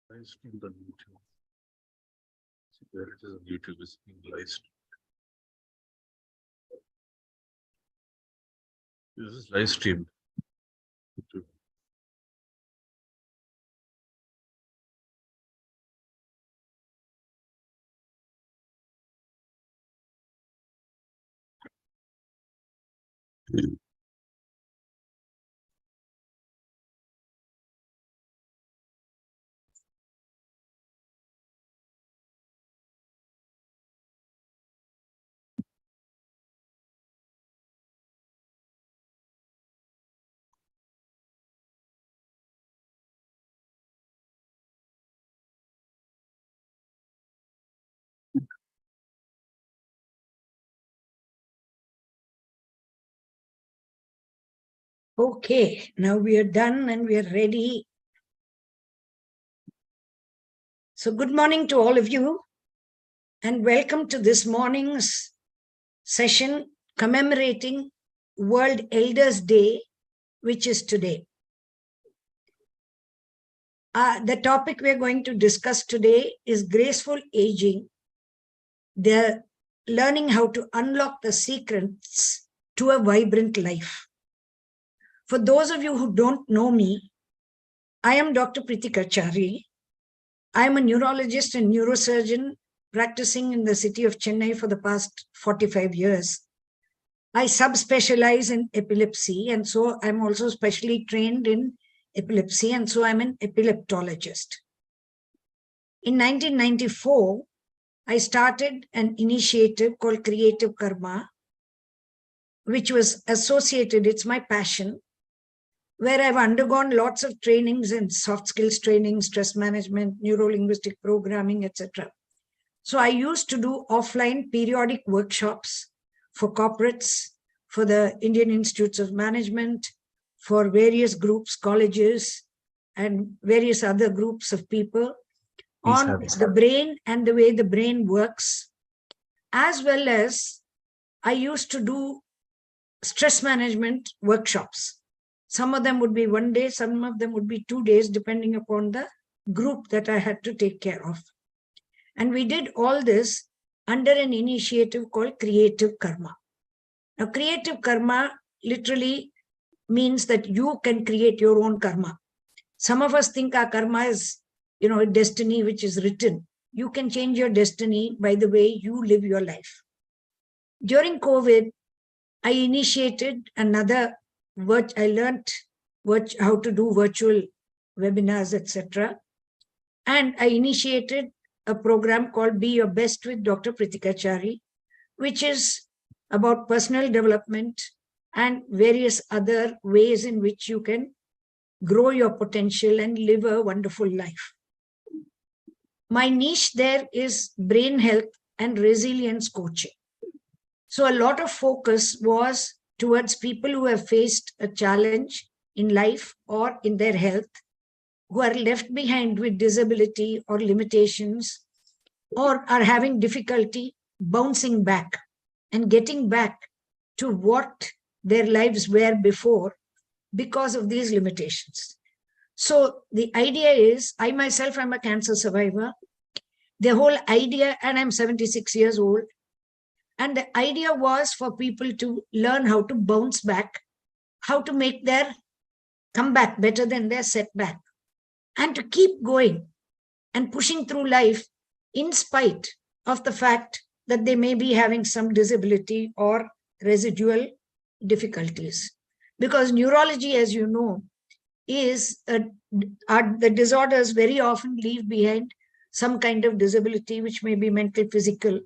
Live streamed on YouTube. See where it is on YouTube is being live streamed. This is live streamed. YouTube. Okay, now we are done and we are ready. So good morning to all of you and welcome to this morning's session commemorating World Elders Day, which is today. The topic we're going to discuss today is graceful aging, the learning how to unlock the secrets to a vibrant life. For those of you who don't know me, I am Dr. Prithika Chary. I am a neurologist and neurosurgeon practicing in the city of Chennai for the past 45 years. I subspecialize in epilepsy, and so I'm also specially trained in epilepsy, and so I'm an epileptologist. In 1994, I started an initiative called Creative Karma, which was associated, it's my passion, where I've undergone lots of trainings in soft skills training, stress management, neuro-linguistic programming, etc. So I used to do offline periodic workshops for corporates, for the Indian Institutes of Management, for various groups, colleges, and various other groups of people on the brain and the way the brain works, as well as I used to do stress management workshops. Some of them would be 1 day, some of them would be 2 days, depending upon the group that I had to take care of. And we did all this under an initiative called Creative Karma. Now, Creative Karma literally means that you can create your own karma. Some of us think our karma is, a destiny which is written. You can change your destiny by the way you live your life. During COVID, I initiated another I learned how to do virtual webinars, etc. And I initiated a program called Be Your Best with Dr. Prithika Chary, which is about personal development and various other ways in which you can grow your potential and live a wonderful life. My niche there is brain health and resilience coaching. So a lot of focus was towards people who have faced a challenge in life or in their health, who are left behind with disability or limitations, or are having difficulty bouncing back and getting back to what their lives were before because of these limitations. So the idea is, I myself am a cancer survivor. The whole idea, and I'm 76 years old, and the idea was for people to learn how to bounce back, how to make their comeback better than their setback, and to keep going and pushing through life in spite of the fact that they may be having some disability or residual difficulties. Because neurology, as you know, is the disorders very often leave behind some kind of disability, which may be mental, physical,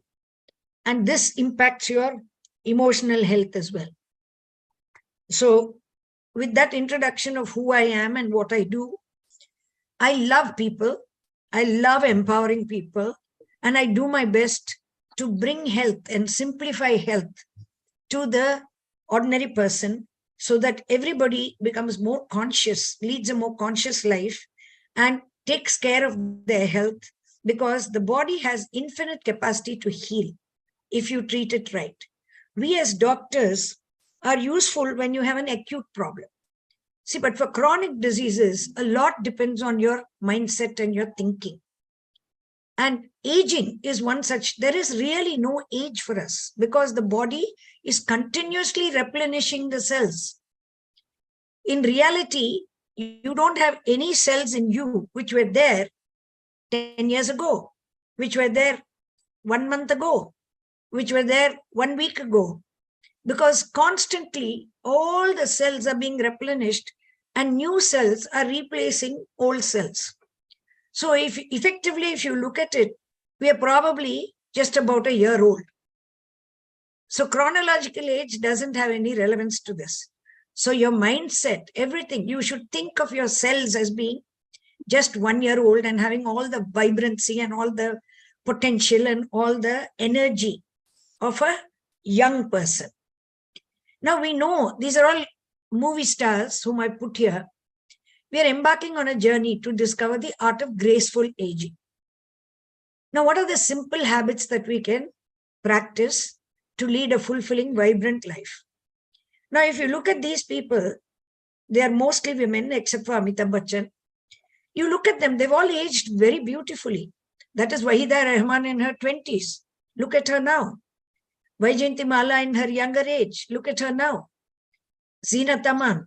and this impacts your emotional health as well. So with that introduction of who I am and what I do, I love people. I love empowering people. And I do my best to bring health and simplify health to the ordinary person so that everybody becomes more conscious, leads a more conscious life, and takes care of their health, because the body has infinite capacity to heal if you treat it right. We as doctors are useful when you have an acute problem. See, but for chronic diseases, a lot depends on your mindset and your thinking. And aging is one such. There is really no age for us because the body is continuously replenishing the cells. In reality, you don't have any cells in you which were there 10 years ago, which were there 1 month ago, which were there 1 week ago, because constantly all the cells are being replenished and new cells are replacing old cells. So if you look at it, we are probably just about a year old. So chronological age doesn't have any relevance to this. So your mindset, everything, you should think of your cells as being just 1 year old and having all the vibrancy and all the potential and all the energy of a young person. Now we know these are all movie stars whom I put here. We are embarking on a journey to discover the art of graceful aging. Now, what are the simple habits that we can practice to lead a fulfilling, vibrant life? Now, if you look at these people, they are mostly women except for Amitabh Bachchan. You look at them, they've all aged very beautifully. That is Wahida Rahman in her 20s. Look at her now. Vaijayanti Mala in her younger age. Look at her now. Zeenat Aman,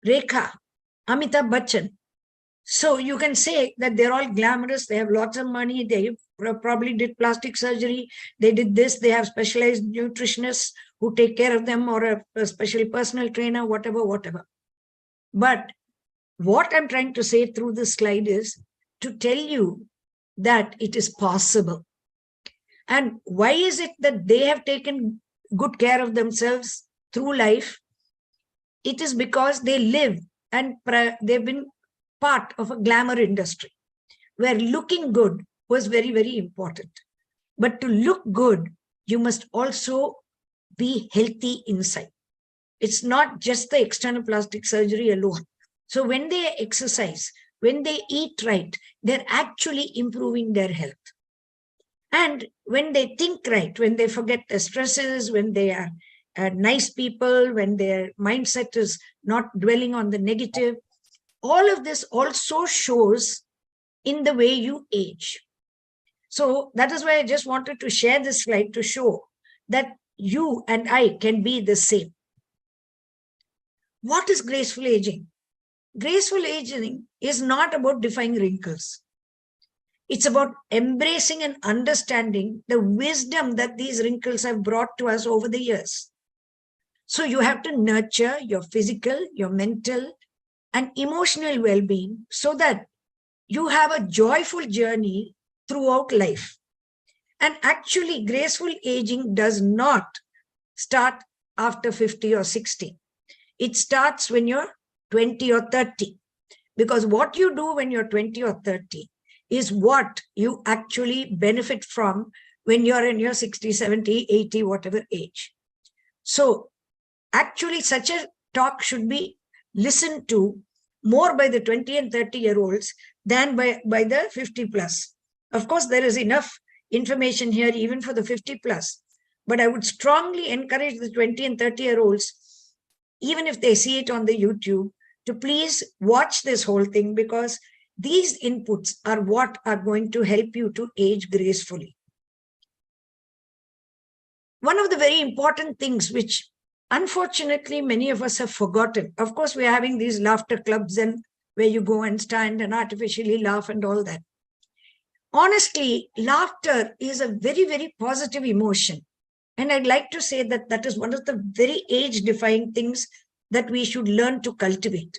Rekha, Amitabh Bachchan. So you can say that they're all glamorous. They have lots of money. They probably did plastic surgery. They did this. They have specialized nutritionists who take care of them, or a special personal trainer, whatever. But what I'm trying to say through this slide is to tell you that it is possible. And why is it that they have taken good care of themselves through life? It is because they live and they've been part of a glamour industry where looking good was very, very important. But to look good, you must also be healthy inside. It's not just the external plastic surgery alone. So when they exercise, when they eat right, they're actually improving their health. And when they think right, when they forget the stresses, when they are nice people, when their mindset is not dwelling on the negative, all of this also shows in the way you age. So that is why I just wanted to share this slide to show that you and I can be the same. What is graceful aging? Graceful aging is not about defying wrinkles. It's about embracing and understanding the wisdom that these wrinkles have brought to us over the years. So you have to nurture your physical, your mental, and emotional well-being so that you have a joyful journey throughout life. And actually, graceful aging does not start after 50 or 60. It starts when you're 20 or 30. Because what you do when you're 20 or 30 is what you actually benefit from when you're in your 60, 70, 80, whatever age. So actually, such a talk should be listened to more by the 20 and 30-year-olds than by the 50 plus. Of course, there is enough information here even for the 50 plus. But I would strongly encourage the 20 and 30-year-olds, even if they see it on the YouTube, to please watch this whole thing, because these inputs are what are going to help you to age gracefully. One of the very important things which unfortunately many of us have forgotten, of course, we are having these laughter clubs and where you go and stand and artificially laugh and all that. Honestly, laughter is a very, very positive emotion. And I'd like to say that that is one of the very age-defying things that we should learn to cultivate.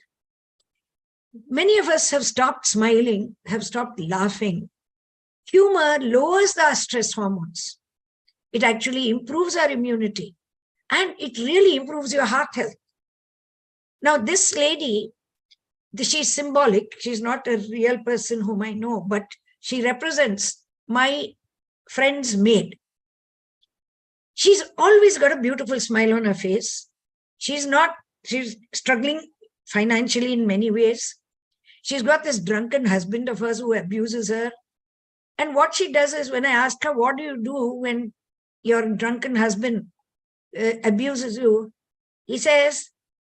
Many of us have stopped smiling, have stopped laughing. Humor lowers the stress hormones. It actually improves our immunity, and it really improves your heart health. Now, this lady, she's symbolic. She's not a real person whom I know, but she represents my friend's maid. She's always got a beautiful smile on her face. She's struggling financially in many ways. She's got this drunken husband of hers who abuses her. And what she does is, when I ask her, what do you do when your drunken husband abuses you? He says,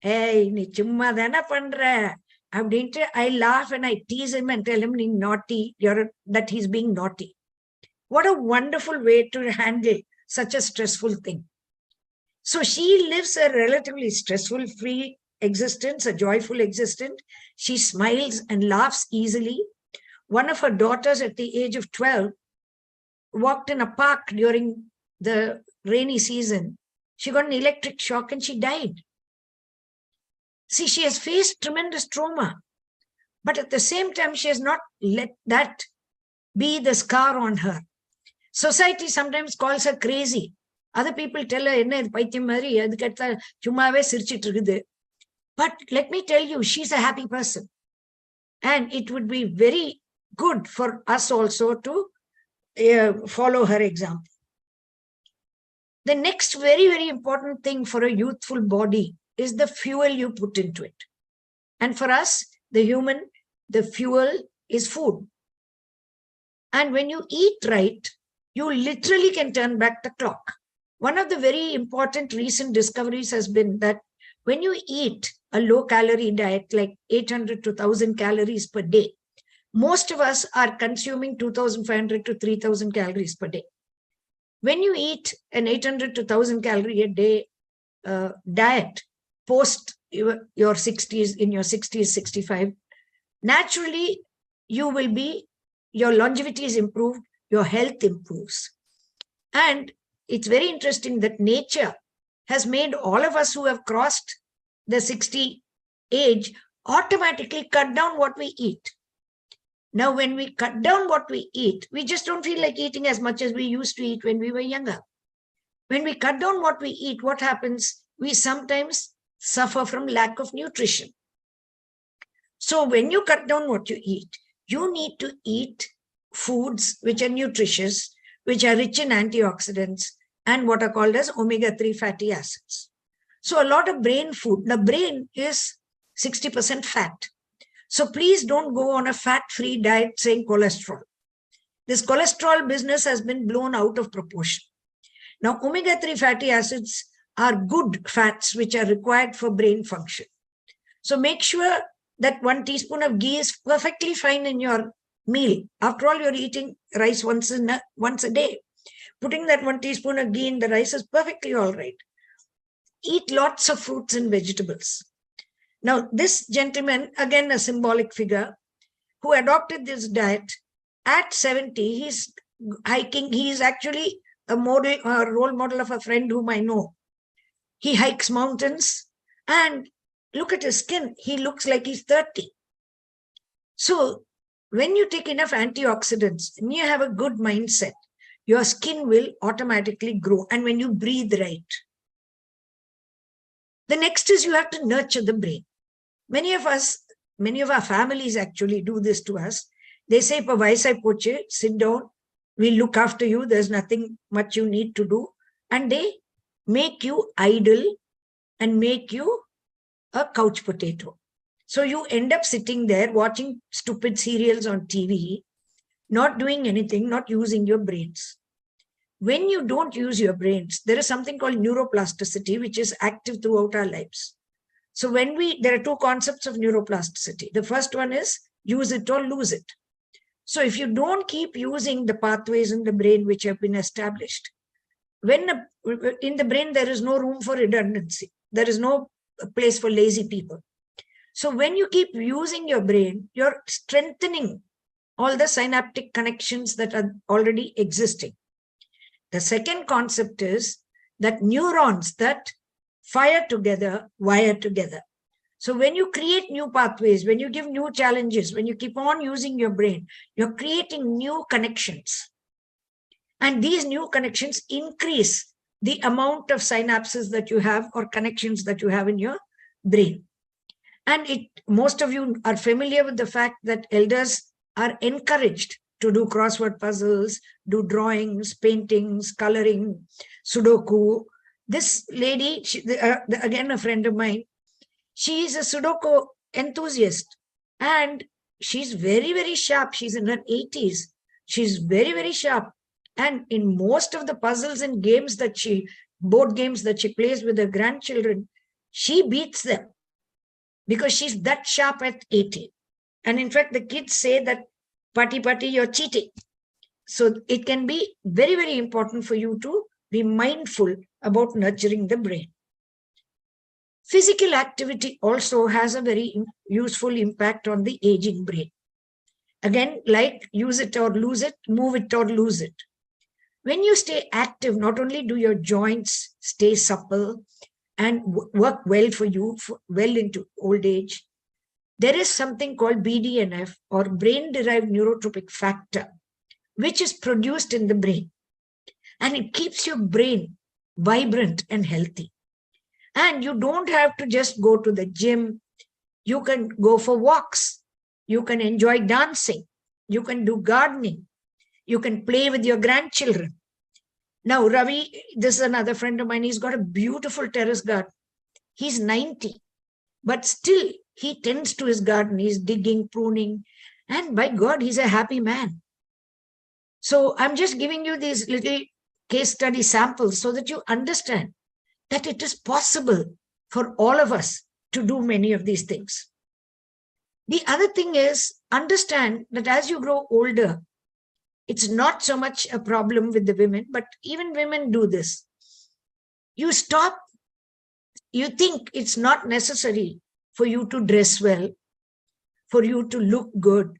Hey, நீ சும்மா தானே பண்ற அப்படின்ட்டு I laugh and I tease him and tell him நீ naughty, that he's being naughty. What a wonderful way to handle such a stressful thing. So she lives a relatively stressful free existence, a joyful existence. She smiles and laughs easily. One of her daughters at the age of 12 walked in a park during the rainy season. She got an electric shock and she died. See, she has faced tremendous trauma, but at the same time, she has not let that be the scar on her. Society sometimes calls her crazy. Other people tell her, என்ன இது பைத்தியம் மாதிரி அதுக்கடுத்த சும்மாவே சிரிச்சிட்டு இருக்குது. But let me tell you, she's a happy person. And it would be very good for us also to follow her example. The next very, very important thing for a youthful body is the fuel you put into it. And for us, the human, the fuel is food. And when you eat right, you literally can turn back the clock. One of the very important recent discoveries has been that when you eat a low calorie diet, like 800 to 1000 calories per day, most of us are consuming 2500 to 3000 calories per day. When you eat an 800 to 1000 calorie a day diet, post your 60s, in your 60s, 65, naturally your longevity is improved, your health improves. And it's very interesting that nature has made all of us who have crossed the 60 age automatically cut down what we eat. Now, when we cut down what we eat, we just don't feel like eating as much as we used to eat when we were younger. When we cut down what we eat, what happens? We sometimes suffer from lack of nutrition. So when you cut down what you eat, you need to eat foods which are nutritious, which are rich in antioxidants and what are called as omega-3 fatty acids. So a lot of brain food, the brain is 60% fat. So please don't go on a fat-free diet saying cholesterol. This cholesterol business has been blown out of proportion. Now, omega-3 fatty acids are good fats which are required for brain function. So make sure that 1 teaspoon of ghee is perfectly fine in your meal. After all, you're eating rice once a day. Putting that 1 teaspoon of ghee in the rice is perfectly all right. Eat lots of fruits and vegetables. Now, this gentleman, again a symbolic figure, who adopted this diet at 70, he's hiking. He is actually a role model of a friend whom I know. He hikes mountains and look at his skin. He looks like he's 30. So when you take enough antioxidants and you have a good mindset, your skin will automatically grow. And when you breathe right, the next is you have to nurture the brain. Many of our families actually do this to us. They say, "Pa vaisai poche, sit down, we'll look after you. There's nothing much you need to do." And they make you idle and make you a couch potato. So you end up sitting there watching stupid serials on TV, not doing anything, not using your brains. When you don't use your brains, there is something called neuroplasticity, which is active throughout our lives. So there are 2 concepts of neuroplasticity. The first one is use it or lose it. So if you don't keep using the pathways in the brain which have been established, in the brain, there is no room for redundancy. There is no place for lazy people. So when you keep using your brain, you're strengthening all the synaptic connections that are already existing. The second concept is that neurons that fire together, wire together. So when you create new pathways, when you give new challenges, when you keep on using your brain, you're creating new connections. And these new connections increase the amount of synapses that you have or connections that you have in your brain. And most of you are familiar with the fact that elders are encouraged to do crossword puzzles, do drawings, paintings, coloring, Sudoku. This lady, again a friend of mine, she is a Sudoku enthusiast and she's very, very sharp. She's in her 80s. She's very, very sharp. And in most of the puzzles and board games that she plays with her grandchildren, she beats them because she's that sharp at 80. And in fact, the kids say that, "Pati, pati, you're cheating." So it can be very, very important for you to be mindful about nurturing the brain. Physical activity also has a very useful impact on the aging brain. Again, like use it or lose it, move it or lose it. When you stay active, not only do your joints stay supple and work well for you well into old age, there is something called BDNF, or brain-derived neurotropic factor, which is produced in the brain. And it keeps your brain vibrant and healthy. And you don't have to just go to the gym. You can go for walks. You can enjoy dancing. You can do gardening. You can play with your grandchildren. Now, Ravi, this is another friend of mine. He's got a beautiful terrace garden. He's 90, but still he tends to his garden. He's digging, pruning, and by God, he's a happy man. So I'm just giving you these little case study samples so that you understand that it is possible for all of us to do many of these things. The other thing is, understand that as you grow older, it's not so much a problem with the women, but even women do this. You think it's not necessary for you to dress well, for you to look good.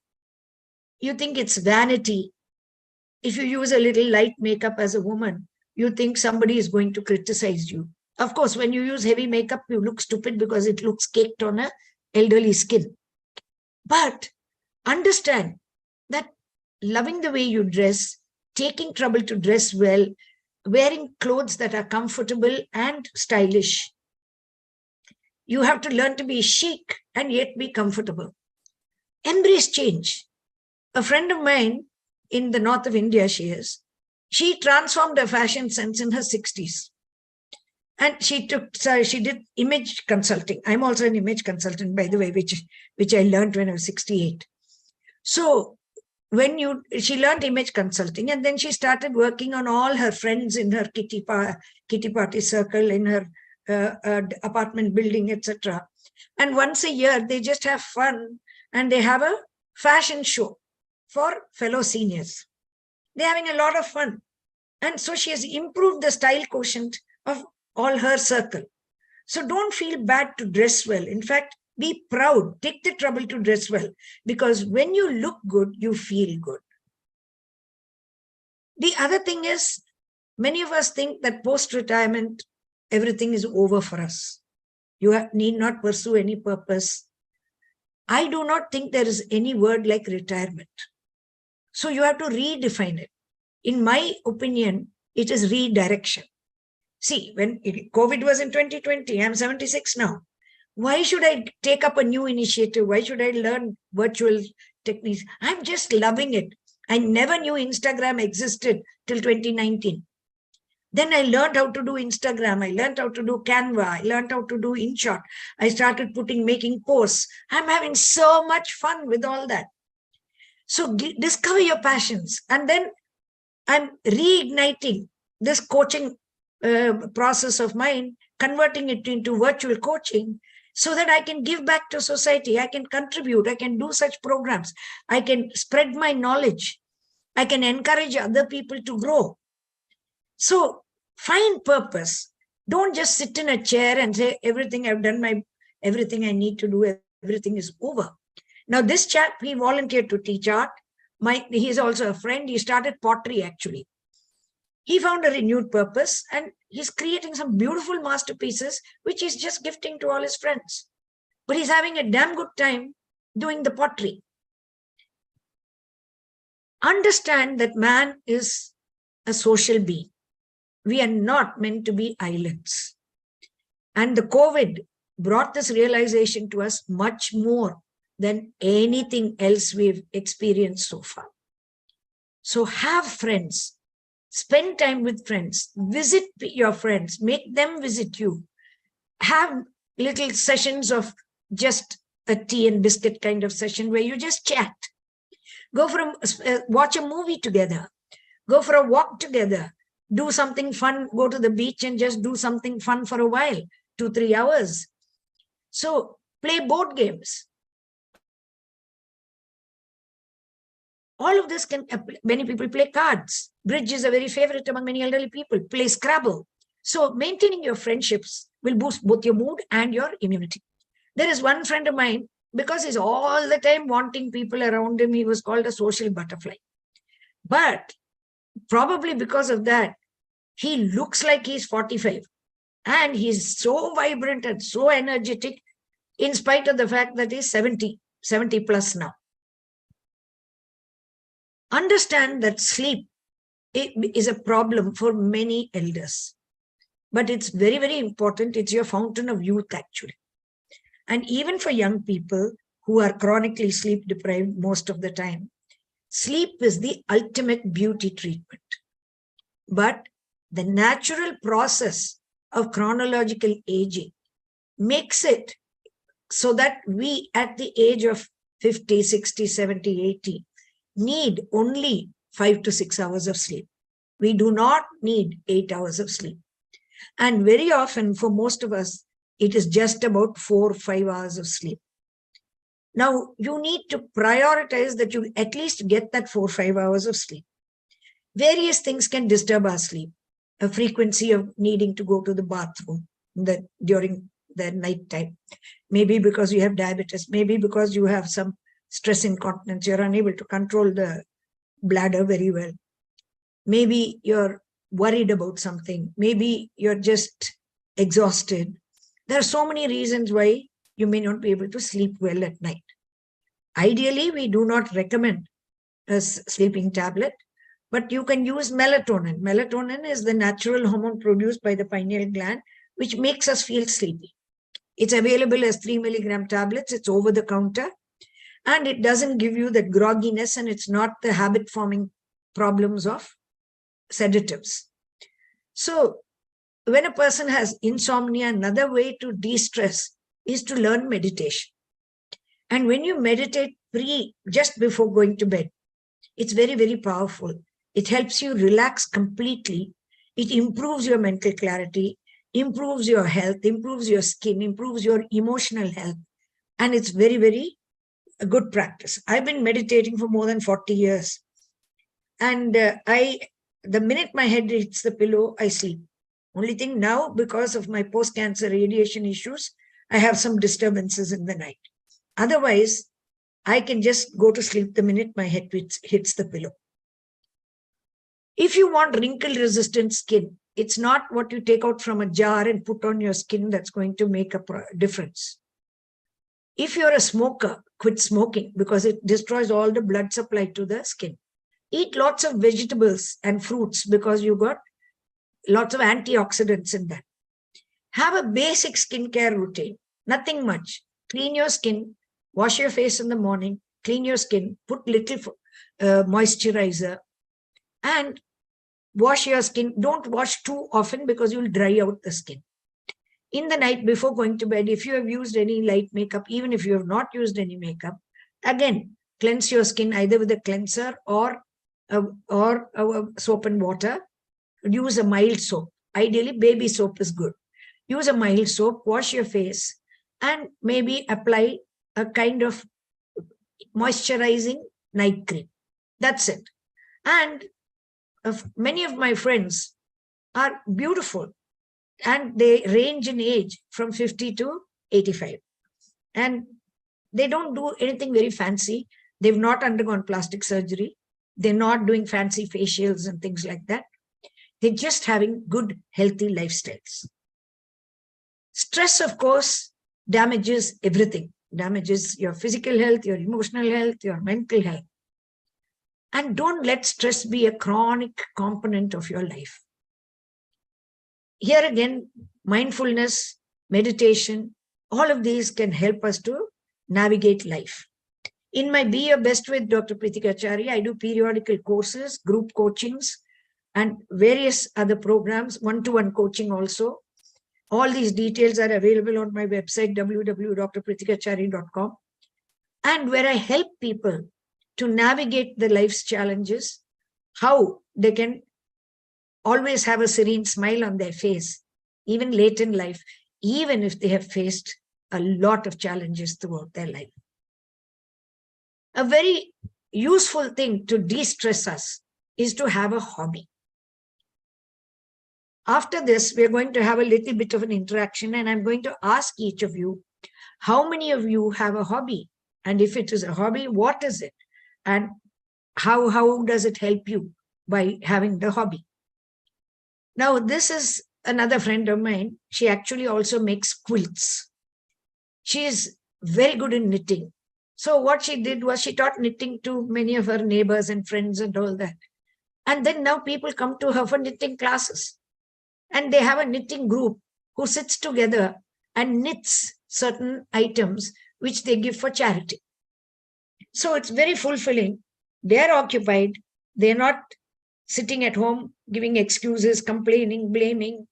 You think it's vanity. If you use a little light makeup as a woman, you think somebody is going to criticize you. Of course, when you use heavy makeup, you look stupid because it looks caked on an elderly skin. But understand that loving the way you dress, taking trouble to dress well, wearing clothes that are comfortable and stylish. You have to learn to be chic and yet be comfortable. Embrace change. A friend of mine in the north of India, she transformed her fashion sense in her 60s. And she did image consulting. I'm also an image consultant, by the way, which I learned when I was 68. So she learned image consulting, and then she started working on all her friends in her kitty party circle, in her apartment building, etc. And once a year, they just have fun and they have a fashion show for fellow seniors. They're having a lot of fun. And so she has improved the style quotient of all her circle. So don't feel bad to dress well. In fact, be proud. Take the trouble to dress well, because when you look good, you feel good. The other thing is, many of us think that post-retirement, everything is over for us. You need not pursue any purpose. I do not think there is any word like retirement. So you have to redefine it. In my opinion, it is redirection. See, when COVID was in 2020, I'm 76 now. Why should I take up a new initiative? Why should I learn virtual techniques? I'm just loving it. I never knew Instagram existed till 2019. Then I learned how to do Instagram. I learned how to do Canva. I learned how to do InShot. I started making posts. I'm having so much fun with all that. So discover your passions. And then I'm reigniting this coaching process of mine, converting it into virtual coaching so that I can give back to society. I can contribute. I can do such programs. I can spread my knowledge. I can encourage other people to grow. So find purpose. Don't just sit in a chair and say, everything I've done, everything I need to do, everything is over. Now, this chap, he volunteered to teach art. He's also a friend. He started pottery, actually. He found a renewed purpose, and he's creating some beautiful masterpieces, which he's just gifting to all his friends. But he's having a damn good time doing the pottery. Understand that man is a social being. We are not meant to be islands. And the COVID brought this realization to us much more than anything else we've experienced so far. So have friends. Spend time with friends. Visit your friends. Make them visit you. Have little sessions of just a tea and biscuit kind of session where you just chat. Go for watch a movie together. Go for a walk together. Do something fun. Go to the beach and just do something fun for a while. 2-3 hours. So play board games. All of this can, many people play cards. Bridge is a very favorite among many elderly people. Play Scrabble. So maintaining your friendships will boost both your mood and your immunity. There is one friend of mine, because he's all the time wanting people around him, he was called a social butterfly. But probably because of that, he looks like he's 45. And he's so vibrant and so energetic, in spite of the fact that he's 70 plus now. Understand that sleep is a problem for many elders. But it's very, very important. It's your fountain of youth, actually. And even for young people who are chronically sleep deprived most of the time, sleep is the ultimate beauty treatment. But the natural process of chronological aging makes it so that we at the age of 50, 60, 70, 80 need only 5 to 6 hours of sleep. We do not need 8 hours of sleep. And very often for most of us, it is just about 4 or 5 hours of sleep. Now, you need to prioritize that you at least get that 4 or 5 hours of sleep. Various things can disturb our sleep. A frequency of needing to go to the bathroom during the night time. Maybe because you have diabetes. Maybe because you have some stress incontinence. You're unable to control the bladder very well. Maybe you're worried about something. Maybe you're just exhausted. There are so many reasons why you may not be able to sleep well at night. Ideally, we do not recommend a sleeping tablet, but you can use melatonin. Melatonin is the natural hormone produced by the pineal gland, which makes us feel sleepy. It's available as 3 milligram tablets. It's over the counter. And it doesn't give you that grogginess, and it's not the habit-forming problems of sedatives. So when a person has insomnia, another way to de-stress is to learn meditation. And when you meditate just before going to bed, it's very, very powerful. It helps you relax completely. It improves your mental clarity, improves your health, improves your skin, improves your emotional health. And it's very, very a good practice. I've been meditating for more than 40 years. And the minute my head hits the pillow, I sleep. Only thing now, because of my post-cancer radiation issues, I have some disturbances in the night. Otherwise, I can just go to sleep the minute my head hits the pillow. If you want wrinkle-resistant skin, it's not what you take out from a jar and put on your skin that's going to make a difference. If you're a smoker, quit smoking because it destroys all the blood supply to the skin. Eat lots of vegetables and fruits because you got lots of antioxidants in that. Have a basic skincare routine, nothing much. Clean your skin, wash your face in the morning, clean your skin, put little moisturizer, and wash your skin. Don't wash too often because you'll dry out the skin. In the night before going to bed, if you have used any light makeup, even if you have not used any makeup, again, cleanse your skin either with a cleanser or soap and water. Use a mild soap. Ideally, baby soap is good. Use a mild soap, wash your face, and maybe apply a kind of moisturizing night cream. That's it. And many of my friends are beautiful, and they range in age from 50 to 85. And they don't do anything very fancy. They've not undergone plastic surgery. They're not doing fancy facials and things like that. They're just having good, healthy lifestyles. Stress, of course, damages everything. Damages your physical health, your emotional health, your mental health. And don't let stress be a chronic component of your life. Here again, mindfulness, meditation, all of these can help us to navigate life. In my Be Your Best with Dr. Prithika Chary, I do periodical courses, group coachings, and various other programs, one-to-one coaching also. All these details are available on my website, www.drprithikachary.com, and where I help people to navigate the life's challenges, how they can always have a serene smile on their face, even late in life, even if they have faced a lot of challenges throughout their life. A very useful thing to de-stress us is to have a hobby. After this, we're going to have a little bit of an interaction, and I'm going to ask each of you, how many of you have a hobby? And if it is a hobby, what is it? And how does it help you by having the hobby? Now, this is another friend of mine. She actually also makes quilts. She is very good in knitting. So what she did was she taught knitting to many of her neighbors and friends and all that. And then now people come to her for knitting classes. And they have a knitting group who sits together and knits certain items which they give for charity. So it's very fulfilling. They're occupied. They're not sitting at home giving excuses, complaining, blaming,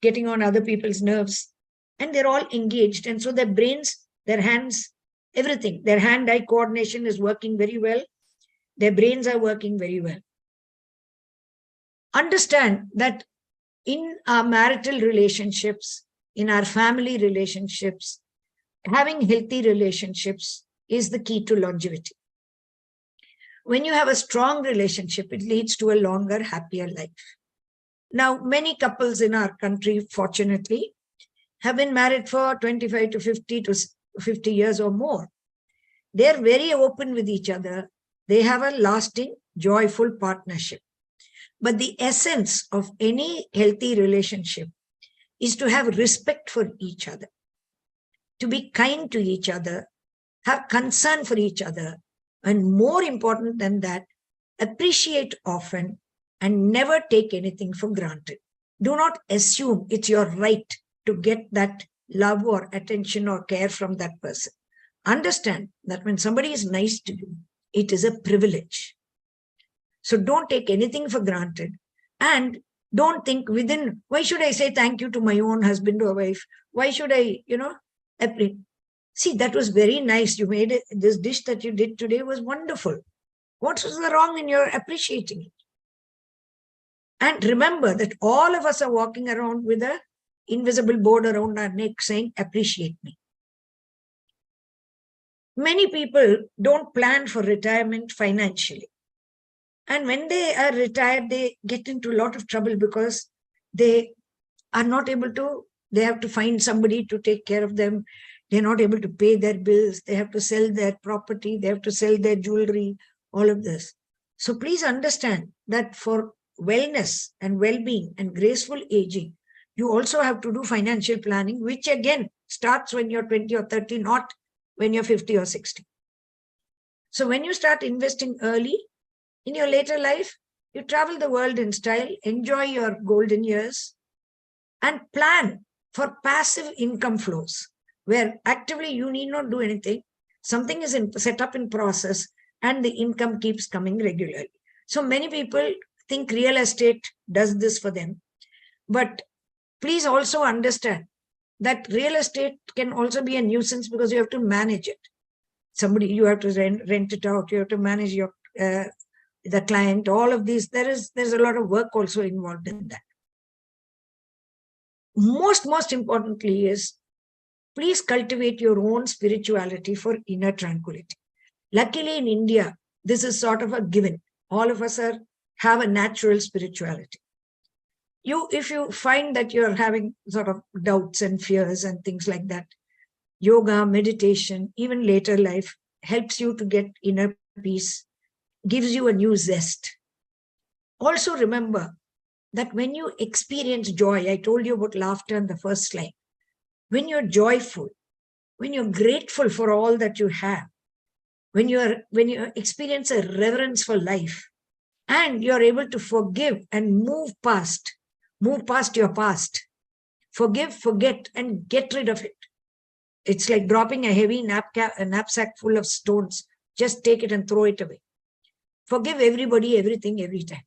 getting on other people's nerves. And they're all engaged. And so their brains, their hands, everything, their hand-eye coordination is working very well. Their brains are working very well. Understand that in our marital relationships, in our family relationships, having healthy relationships is the key to longevity. When you have a strong relationship, it leads to a longer, happier life. Now, many couples in our country, fortunately, have been married for 25 to 50 years or more. They're very open with each other. They have a lasting, joyful partnership. But the essence of any healthy relationship is to have respect for each other, to be kind to each other, have concern for each other, and more important than that, appreciate often and never take anything for granted. Do not assume it's your right to get that love or attention or care from that person. Understand that when somebody is nice to you, it is a privilege. So don't take anything for granted, and don't think within, why should I say thank you to my own husband or wife? Why should I, see, that was very nice. You made it. This dish that you did today was wonderful. What was the wrong in your appreciating it? And remember that all of us are walking around with an invisible board around our neck saying, appreciate me. Many people don't plan for retirement financially. And when they are retired, they get into a lot of trouble because they are not able to, they have to find somebody to take care of them. They're not able to pay their bills. They have to sell their property. They have to sell their jewelry, all of this. So please understand that for wellness and well-being and graceful aging, you also have to do financial planning, which again starts when you're 20 or 30, not when you're 50 or 60. So when you start investing early, in your later life, you travel the world in style, enjoy your golden years, and plan for passive income flows, where actively you need not do anything. Something is set up in process, and the income keeps coming regularly. So many people think real estate does this for them. But please also understand that real estate can also be a nuisance because you have to manage it. You have to rent it out, you have to manage your the client, all of these. There's a lot of work also involved in that. Most importantly is, please cultivate your own spirituality for inner tranquility. Luckily in India, this is sort of a given. All of us have a natural spirituality. If you find that you're having sort of doubts and fears and things like that, yoga, meditation, even later life helps you to get inner peace, gives you a new zest. Also remember that when you experience joy, I told you about laughter in the first slide. When you're joyful, when you're grateful for all that you have, when you experience a reverence for life, and you're able to forgive and move past your past, forgive, forget, and get rid of it. It's like dropping a heavy knapsack full of stones. Just take it and throw it away. Forgive everybody, everything, every time.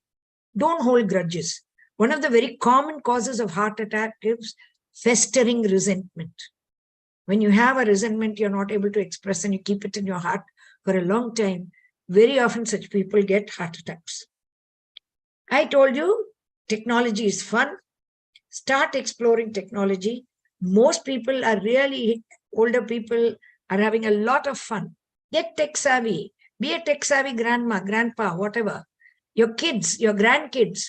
Don't hold grudges. One of the very common causes of heart attack is festering resentment. When you have a resentment you're not able to express and you keep it in your heart for a long time, very often such people get heart attacks. I told you technology is fun. Start exploring technology. Most people are really, older people are having a lot of fun. Get tech savvy. Be a tech savvy grandma, grandpa, whatever. Your kids, your grandkids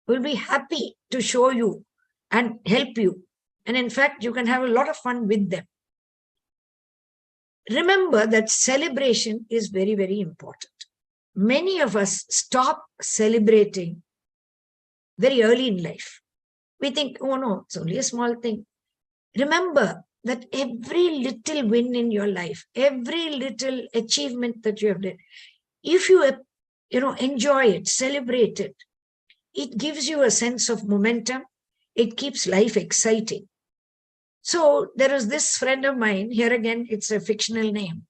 will be happy to show you and help you. And in fact, you can have a lot of fun with them. Remember that celebration is very, very important. Many of us stop celebrating very early in life. We think, oh no, it's only a small thing. Remember that every little win in your life, every little achievement that you have done, if you enjoy it, celebrate it, it gives you a sense of momentum. It keeps life exciting. So there is this friend of mine, here again, it's a fictional name.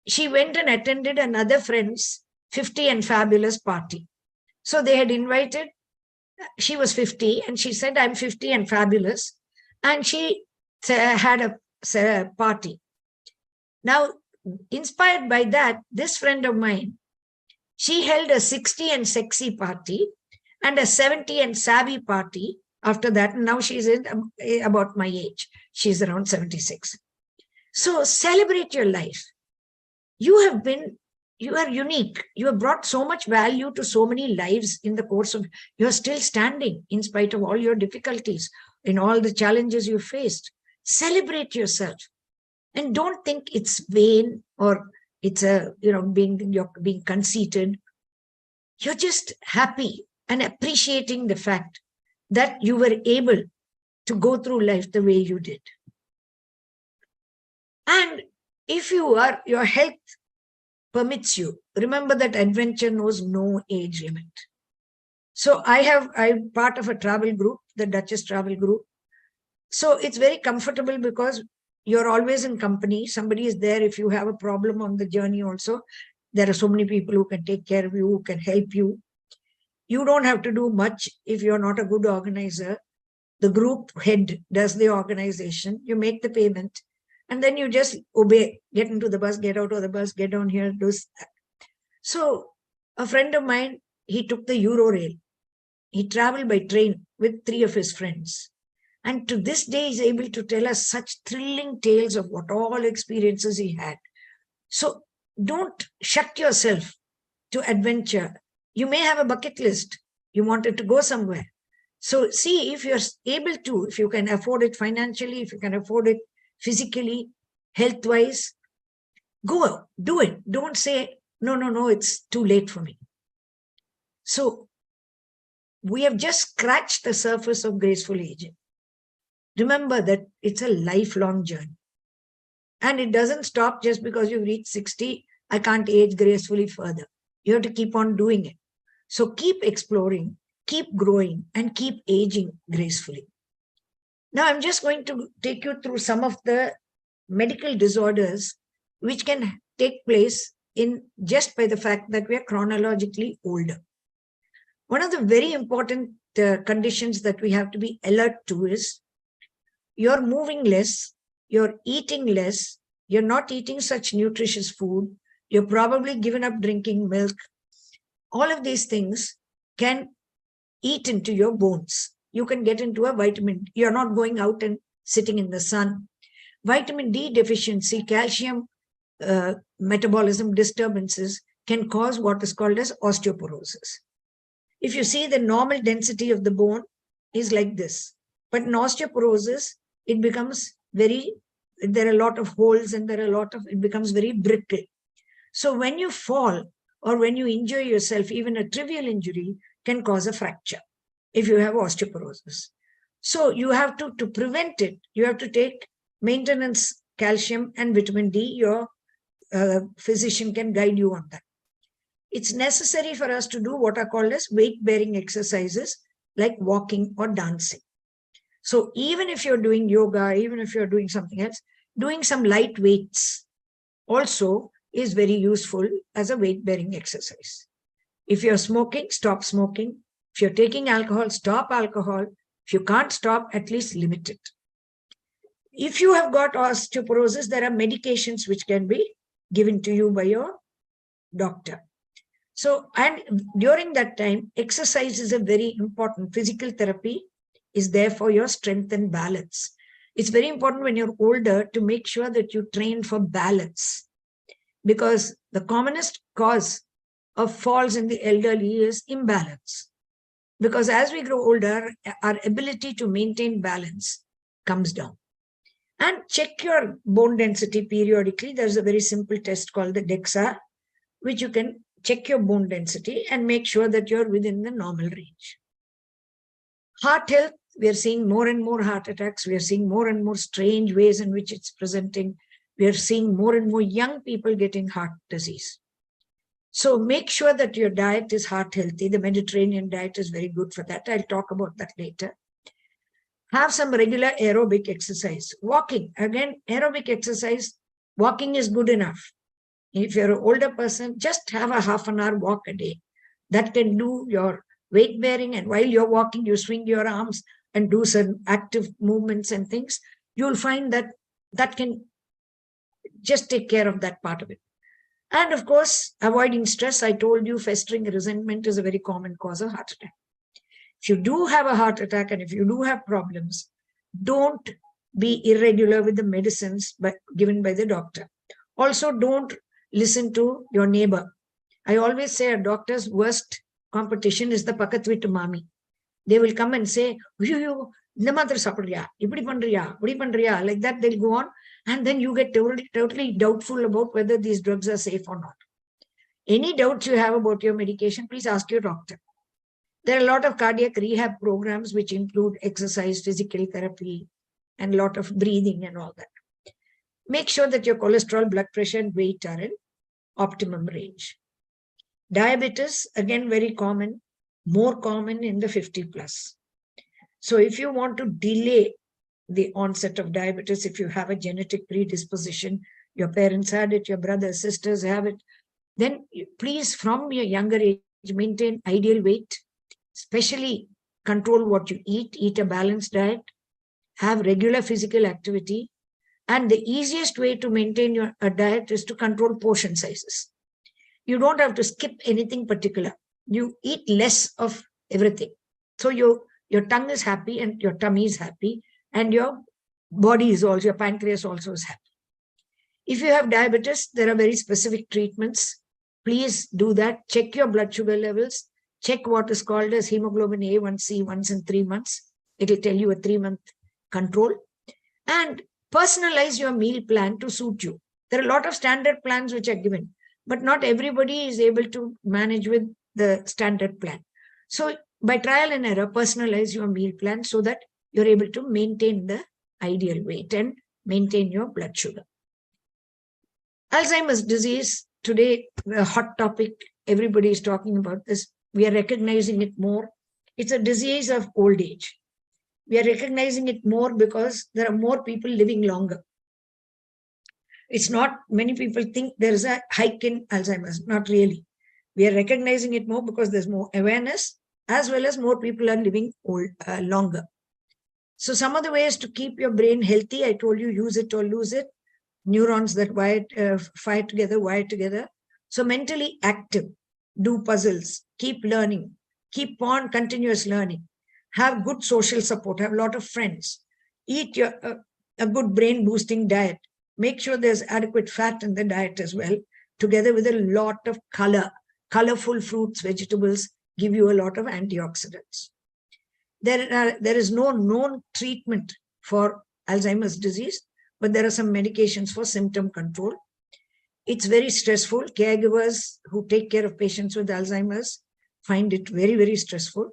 She went and attended another friend's 50 and fabulous party. So they had invited, she was 50 and she said, I'm 50 and fabulous. And she had a party. Now, inspired by that, this friend of mine, she held a 60 and sexy party and a 70 and savvy party after that. And now she's about my age. She's around 76. So celebrate your life. You are unique. You have brought so much value to so many lives in the course of, you're still standing in spite of all your difficulties, in all the challenges you faced. Celebrate yourself. And don't think it's vain or it's being conceited. You're just happy and appreciating the fact that you were able to go through life the way you did. And if your health permits you, remember that adventure knows no age limit. So I'm part of a travel group, the Duchess Travel Group. So it's very comfortable because you're always in company. Somebody is there if you have a problem on the journey also. There are so many people who can take care of you, who can help you. You don't have to do much if you're not a good organizer. The group head does the organization. You make the payment. And then you just obey, get into the bus, get out of the bus, get down here, do that. So a friend of mine, he took the Eurorail. He traveled by train with 3 of his friends. And to this day, he's able to tell us such thrilling tales of what all experiences he had. So don't shut yourself to adventure. You may have a bucket list. You wanted to go somewhere. So see if you're able to, if you can afford it financially, if you can afford it physically, health-wise, go, do it. Don't say, no, it's too late for me. So we have just scratched the surface of graceful aging. Remember that it's a lifelong journey. And it doesn't stop just because you've reached 60. I can't age gracefully further. You have to keep on doing it. So keep exploring, keep growing, and keep aging gracefully. Now, I'm just going to take you through some of the medical disorders which can take place in just by the fact that we are chronologically older. One of the very important conditions that we have to be alert to is you're moving less, you're eating less, you're not eating such nutritious food, you're probably given up drinking milk. All of these things can eat into your bones. You can get into a vitamin. You're not going out and sitting in the sun. Vitamin D deficiency, calcium metabolism disturbances can cause what is called as osteoporosis. If you see the normal density of the bone is like this, but in osteoporosis, it becomes there are a lot of holes and it becomes very brittle. So when you fall or when you injure yourself, even a trivial injury can cause a fracture if you have osteoporosis. So you have to prevent it, you have to take maintenance calcium and vitamin D. Your physician can guide you on that. It's necessary for us to do what are called as weight-bearing exercises like walking or dancing. So even if you're doing yoga, even if you're doing something else, doing some light weights also is very useful as a weight-bearing exercise. If you're smoking, stop smoking. If you're taking alcohol, stop alcohol. If you can't stop, at least limit it. If you have got osteoporosis, there are medications which can be given to you by your doctor. So, and during that time, exercise is a very important. Physical therapy is there for your strength and balance. It's very important when you're older to make sure that you train for balance, because the commonest cause of falls in the elderly is imbalance. Because as we grow older, our ability to maintain balance comes down. And check your bone density periodically. There's a very simple test called the DEXA, which you can check your bone density and make sure that you're within the normal range. Heart health, we are seeing more and more heart attacks. We are seeing more and more strange ways in which it's presenting. We are seeing more and more young people getting heart disease. So make sure that your diet is heart healthy. The Mediterranean diet is very good for that. I'll talk about that later. Have some regular aerobic exercise. Walking, again, aerobic exercise, walking is good enough. If you're an older person, just have a half an hour walk a day. That can do your weight bearing, and while you're walking, you swing your arms and do some active movements and things. You'll find that that can just take care of that part of it. And of course, avoiding stress. I told you festering resentment is a very common cause of heart attack. If you do have a heart attack and if you do have problems, don't be irregular with the medicines given by the doctor. Also, don't listen to your neighbor. I always say a doctor's worst competition is the pakatvitu mami. They will come and say, like that they'll go on, and then you get totally doubtful about whether these drugs are safe or not. Any doubts you have about your medication, please ask your doctor. There are a lot of cardiac rehab programs which include exercise, physical therapy, and a lot of breathing and all that. Make sure that your cholesterol, blood pressure, and weight are in optimum range. Diabetes, again, very common, more common in the 50 plus. So if you want to delay the onset of diabetes, if you have a genetic predisposition, your parents had it, your brothers, sisters have it, then please, from your younger age, maintain ideal weight, especially control what you eat a balanced diet, have regular physical activity. And the easiest way to maintain your diet is to control portion sizes. You don't have to skip anything particular. You eat less of everything. So your tongue is happy and your tummy is happy, and your body is also, your pancreas also is happy. If you have diabetes, there are very specific treatments. Please do that. Check your blood sugar levels. Check what is called as hemoglobin A1C once in 3 months. It will tell you a 3-month control. And personalize your meal plan to suit you. There are a lot of standard plans which are given, but not everybody is able to manage with the standard plan. So by trial and error, personalize your meal plan so that you're able to maintain the ideal weight and maintain your blood sugar. Alzheimer's disease, today, a hot topic. Everybody is talking about this. We are recognizing it more. It's a disease of old age. We are recognizing it more because there are more people living longer. It's not, many people think there is a hike in Alzheimer's. Not really. We are recognizing it more because there's more awareness, as well as more people are living longer. So some of the ways to keep your brain healthy, I told you, use it or lose it. Neurons that fire together. So mentally active, do puzzles, keep learning, keep on continuous learning, have good social support, have a lot of friends, eat a good brain boosting diet, make sure there's adequate fat in the diet as well, together with a lot of colorful fruits, vegetables give you a lot of antioxidants. There is no known treatment for Alzheimer's disease, but there are some medications for symptom control. It's very stressful. Caregivers who take care of patients with Alzheimer's find it very, very stressful.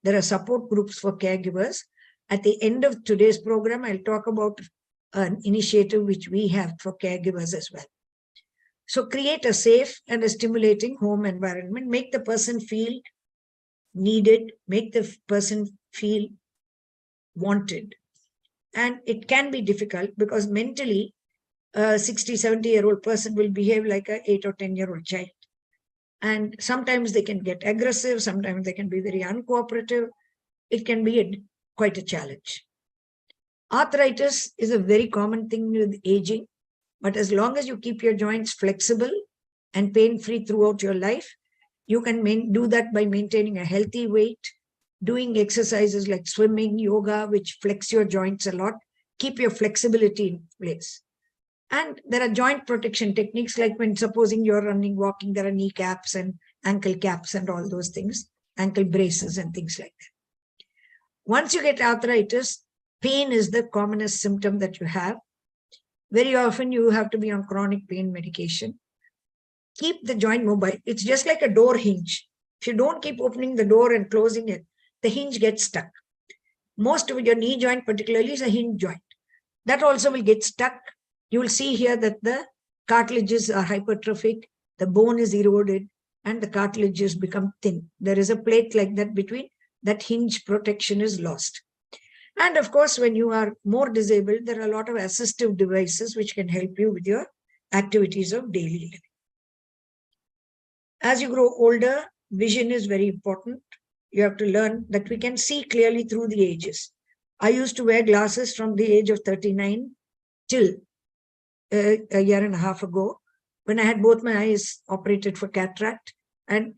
There are support groups for caregivers. At the end of today's program, I'll talk about an initiative which we have for caregivers as well. So create a safe and a stimulating home environment. Make the person feel needed. Make the person feel wanted. And it can be difficult because mentally, a 60, 70-year-old person will behave like an 8 or 10-year-old child. And sometimes they can get aggressive. Sometimes they can be very uncooperative. It can be quite a challenge. Arthritis is a very common thing with aging. But as long as you keep your joints flexible and pain-free throughout your life, you can do that by maintaining a healthy weight, doing exercises like swimming, yoga, which flex your joints a lot, keep your flexibility in place. And there are joint protection techniques, like when supposing you're running, walking, there are knee caps and ankle caps and all those things, ankle braces and things like that. Once you get arthritis, pain is the commonest symptom that you have. Very often you have to be on chronic pain medication. Keep the joint mobile. It's just like a door hinge. If you don't keep opening the door and closing it, the hinge gets stuck. Most of your knee joint particularly is a hinge joint. That also will get stuck. You will see here that the cartilages are hypertrophic, the bone is eroded, and the cartilages become thin. There is a plate like that between, that hinge protection is lost. And of course, when you are more disabled, there are a lot of assistive devices which can help you with your activities of daily living. As you grow older, vision is very important. You have to learn that we can see clearly through the ages. I used to wear glasses from the age of 39 till a year and a half ago, when I had both my eyes operated for cataract and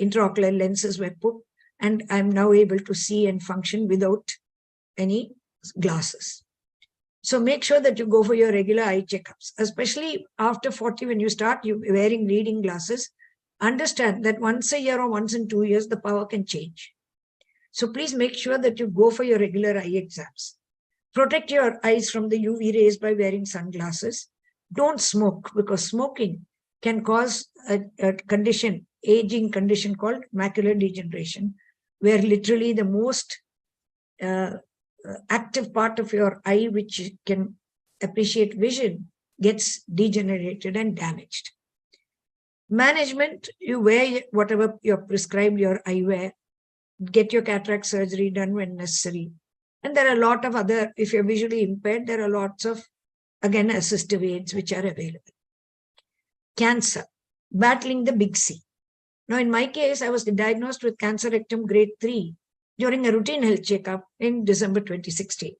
intraocular lenses were put, and I'm now able to see and function without any glasses. So make sure that you go for your regular eye checkups, especially after 40, when you start wearing reading glasses. Understand that once a year or once in 2 years, the power can change. So please make sure that you go for your regular eye exams. Protect your eyes from the UV rays by wearing sunglasses. Don't smoke, because smoking can cause a condition, aging condition called macular degeneration, where literally the most active part of your eye, which can appreciate vision, gets degenerated and damaged. Management, you wear whatever you're prescribed your eyewear, get your cataract surgery done when necessary. And there are a lot of other, if you're visually impaired, there are lots of, again, assistive aids which are available. Cancer, battling the big C. Now, in my case, I was diagnosed with cancer rectum grade 3 during a routine health checkup in December 2016.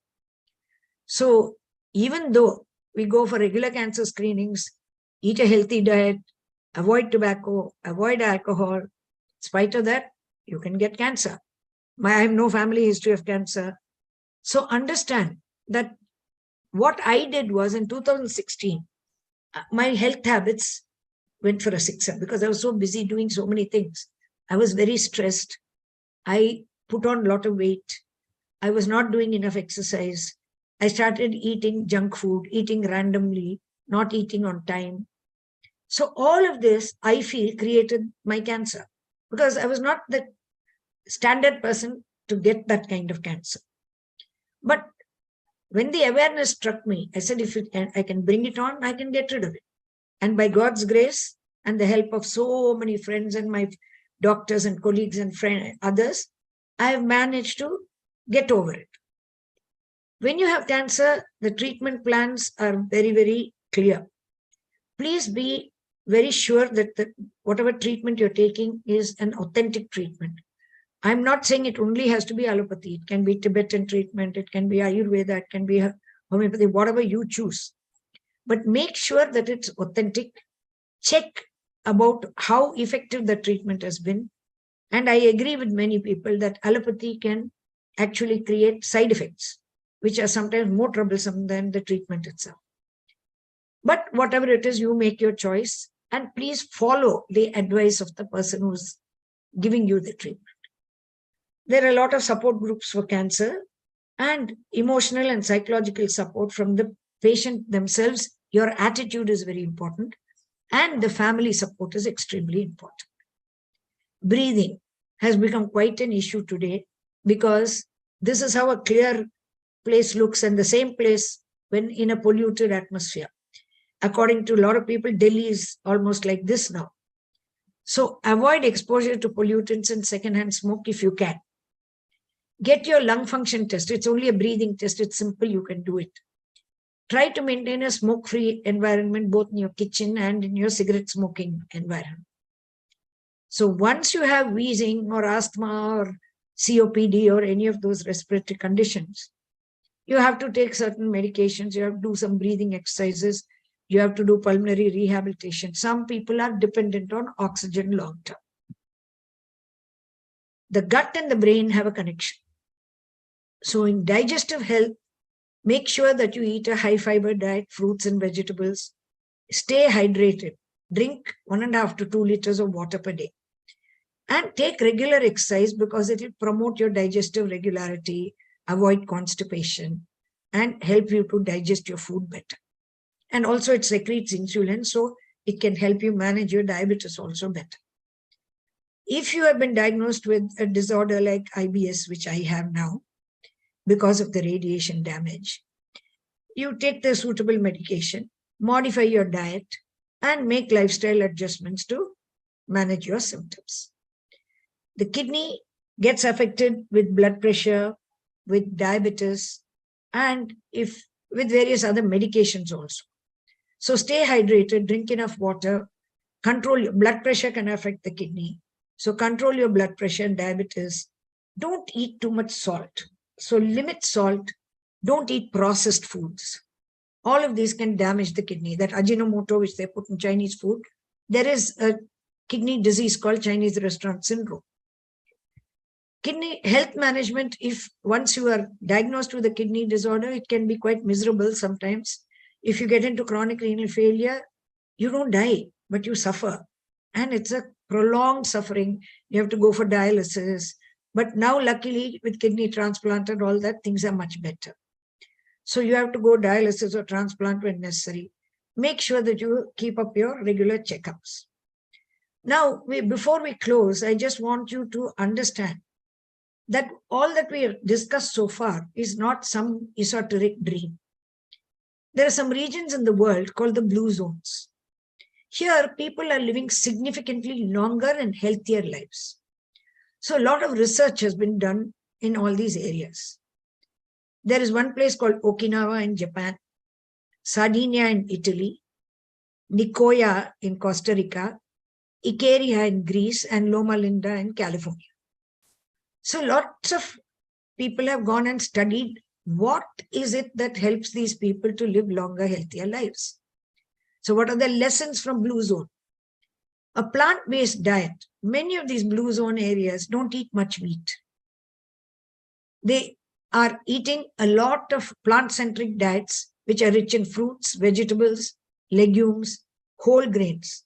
So even though we go for regular cancer screenings, eat a healthy diet, avoid tobacco, avoid alcohol, in spite of that, you can get cancer. I have no family history of cancer. So understand that what I did was, in 2016, my health habits went for a 6-up because I was so busy doing so many things. I was very stressed. I put on a lot of weight. I was not doing enough exercise. I started eating junk food, eating randomly, not eating on time. So all of this, I feel, created my cancer, because I was not the standard person to get that kind of cancer. But when the awareness struck me, I said, if I can bring it on, I can get rid of it. And by God's grace and the help of so many friends and my doctors and colleagues and others, I have managed to get over it. When you have cancer, the treatment plans are very, very clear. Please be very sure that whatever treatment you're taking is an authentic treatment. I'm not saying it only has to be allopathy. It can be Tibetan treatment. It can be Ayurveda. It can be homeopathy, whatever you choose. But make sure that it's authentic. Check about how effective the treatment has been. And I agree with many people that allopathy can actually create side effects, which are sometimes more troublesome than the treatment itself. But whatever it is, you make your choice, and please follow the advice of the person who's giving you the treatment. There are a lot of support groups for cancer, and emotional and psychological support from the patient themselves. Your attitude is very important, and the family support is extremely important. Breathing has become quite an issue today, because this is how a clear place looks, and the same place when in a polluted atmosphere. According to a lot of people, Delhi is almost like this now. So avoid exposure to pollutants and secondhand smoke if you can. Get your lung function test. It's only a breathing test. It's simple. You can do it. Try to maintain a smoke-free environment, both in your kitchen and in your cigarette smoking environment. So once you have wheezing or asthma or COPD or any of those respiratory conditions, you have to take certain medications. You have to do some breathing exercises. You have to do pulmonary rehabilitation. Some people are dependent on oxygen long-term. The gut and the brain have a connection. So in digestive health, Make sure that you eat a high fiber diet, fruits and vegetables. Stay hydrated. Drink 1.5 to 2 liters of water per day. And take regular exercise because it will promote your digestive regularity, avoid constipation, and help you to digest your food better. And also it secretes insulin, so it can help you manage your diabetes also better. If you have been diagnosed with a disorder like IBS, which I have now, because of the radiation damage, you take the suitable medication, modify your diet, and make lifestyle adjustments to manage your symptoms. The kidney gets affected with blood pressure, with diabetes, and with various other medications also. So stay hydrated, drink enough water, control your blood pressure can affect the kidney. So control your blood pressure and diabetes. Don't eat too much salt. So limit salt. Don't eat processed foods. All of these can damage the kidney. That Ajinomoto, which they put in Chinese food, there is a kidney disease called Chinese restaurant syndrome. Kidney health management, if once you are diagnosed with a kidney disorder, it can be quite miserable sometimes. If you get into chronic renal failure, you don't die, but you suffer. And it's a prolonged suffering. You have to go for dialysis. But now, luckily, with kidney transplant and all that, things are much better. So you have to go dialysis or transplant when necessary. Make sure that you keep up your regular checkups. Now, before we close, I just want you to understand that all that we have discussed so far is not some esoteric dream. There are some regions in the world called the blue zones. Here, people are living significantly longer and healthier lives. So a lot of research has been done in all these areas. There is one place called Okinawa in Japan, Sardinia in Italy, Nicoya in Costa Rica, Icaria in Greece, and Loma Linda in California. So lots of people have gone and studied what is it that helps these people to live longer, healthier lives. So what are the lessons from blue zone? A plant-based diet. Many of these blue zone areas don't eat much meat. They are eating a lot of plant-centric diets, which are rich in fruits, vegetables, legumes, whole grains,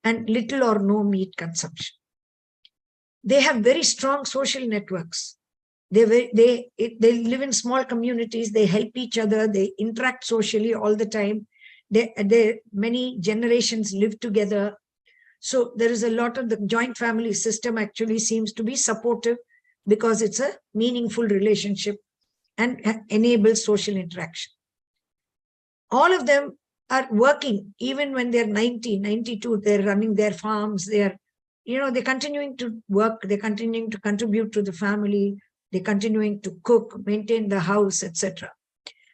and little or no meat consumption. They have very strong social networks. They live in small communities. They help each other. They interact socially all the time. Many generations live together. So there is a lot of the joint family system actually seems to be supportive because it's a meaningful relationship and enables social interaction. All of them are working even when they're 90, 92, they're running their farms, they're continuing to work, they're continuing to contribute to the family, they're continuing to cook, maintain the house, etc.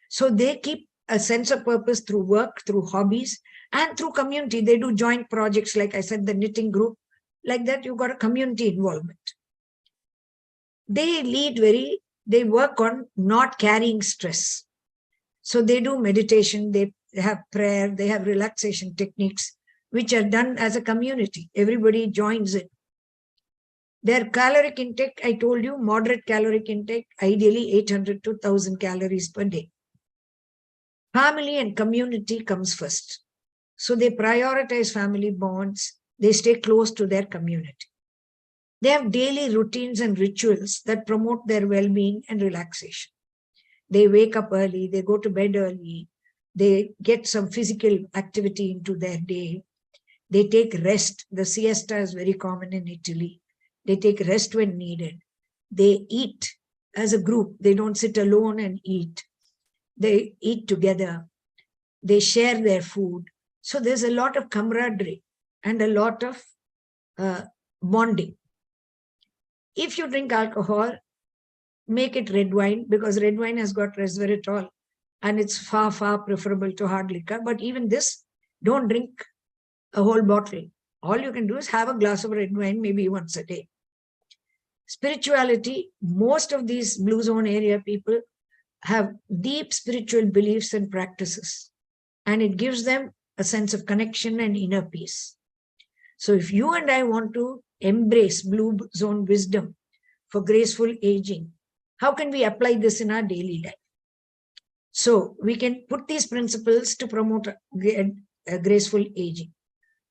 So they keep a sense of purpose through work, through hobbies, and through community. They do joint projects, like I said, the knitting group. Like that, you've got a community involvement. They work on not carrying stress. So they do meditation, they have prayer, they have relaxation techniques, which are done as a community. Everybody joins it. Their caloric intake, I told you, moderate caloric intake, ideally 800 to 1,000 calories per day. Family and community comes first. So they prioritize family bonds. They stay close to their community. They have daily routines and rituals that promote their well-being and relaxation. They wake up early, they go to bed early, they get some physical activity into their day. They take rest. The siesta is very common in Italy. They take rest when needed. They eat as a group. They don't sit alone and eat. They eat together. They share their food. So there's a lot of camaraderie and a lot of bonding. If you drink alcohol, make it red wine, because red wine has got resveratrol and it's far, far preferable to hard liquor. But even this, don't drink a whole bottle. All you can do is have a glass of red wine maybe once a day. Spirituality, most of these blue zone area people have deep spiritual beliefs and practices, and it gives them a sense of connection and inner peace. So if you and I want to embrace blue zone wisdom for graceful aging, how can we apply this in our daily life? So we can put these principles to promote a graceful aging.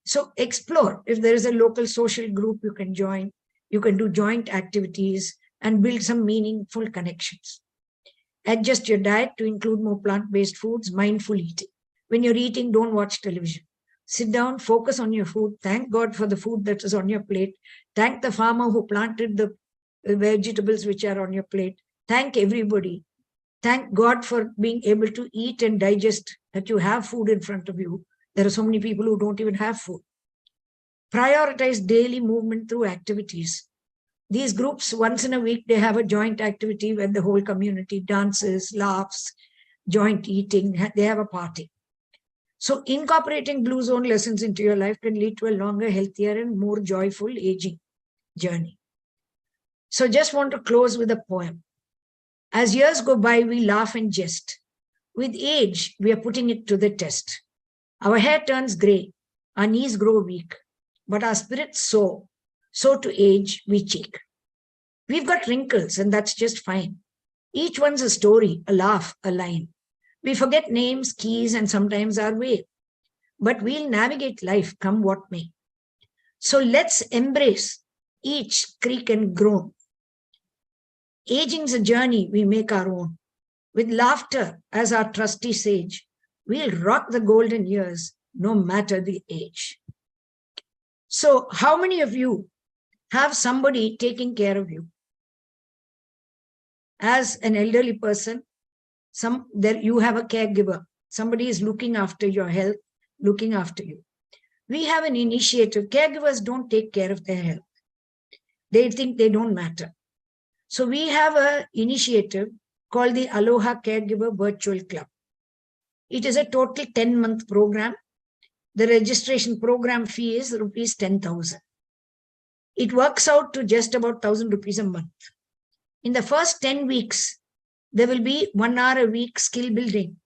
So explore. If there is a local social group you can join, you can do joint activities and build some meaningful connections. Adjust your diet to include more plant-based foods, mindful eating. When you're eating, don't watch television. Sit down, focus on your food. Thank God for the food that is on your plate. Thank the farmer who planted the vegetables which are on your plate. Thank everybody. Thank God for being able to eat and digest, that you have food in front of you. There are so many people who don't even have food. Prioritize daily movement through activities. These groups, once in a week, they have a joint activity where the whole community dances, laughs, joint eating, they have a party. So incorporating Blue Zone lessons into your life can lead to a longer, healthier, and more joyful aging journey. So just want to close with a poem. As years go by, we laugh and jest. With age, we are putting it to the test. Our hair turns gray, our knees grow weak, but our spirits soar. So to age, we cheek. We've got wrinkles, and that's just fine. Each one's a story, a laugh, a line. We forget names, keys, and sometimes our way. But we'll navigate life, come what may. So let's embrace each creak and groan. Aging's a journey we make our own. With laughter as our trusty sage, we'll rock the golden years, no matter the age. So how many of you have somebody taking care of you? As an elderly person, you have a caregiver. Somebody is looking after your health, looking after you. We have an initiative. Caregivers don't take care of their health. They think they don't matter. So we have an initiative called the Aloha Caregiver Virtual Club. It is a total 10-month program. The registration program fee is rupees 10,000. It works out to just about 1,000 rupees a month. In the first 10 weeks, there will be 1 hour a week skill building,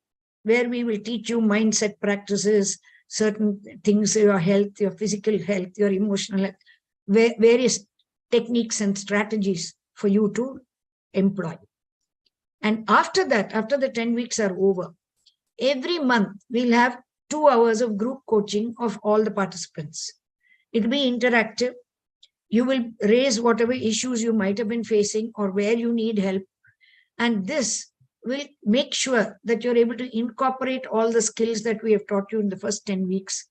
where we will teach you mindset practices, certain things, your health, your physical health, your emotional health, various techniques and strategies for you to employ. And after that, after the 10 weeks are over, every month we'll have 2 hours of group coaching of all the participants. It will be interactive. You will raise whatever issues you might have been facing or where you need help. And this will make sure that you're able to incorporate all the skills that we have taught you in the first 10 weeks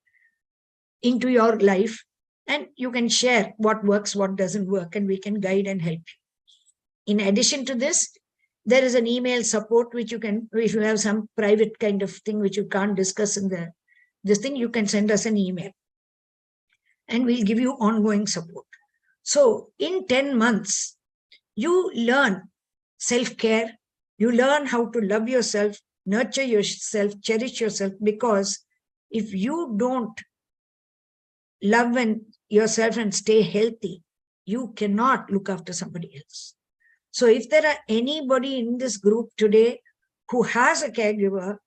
into your life. And you can share what works, what doesn't work, and we can guide and help you. In addition to this, there is an email support, which you can, if you have some private kind of thing which you can't discuss in this thing, you can send us an email and we'll give you ongoing support. So in 10 months, you learn self-care, you learn how to love yourself, nurture yourself, cherish yourself, because if you don't love yourself and stay healthy, you cannot look after somebody else. So if there are anybody in this group today who has a caregiver,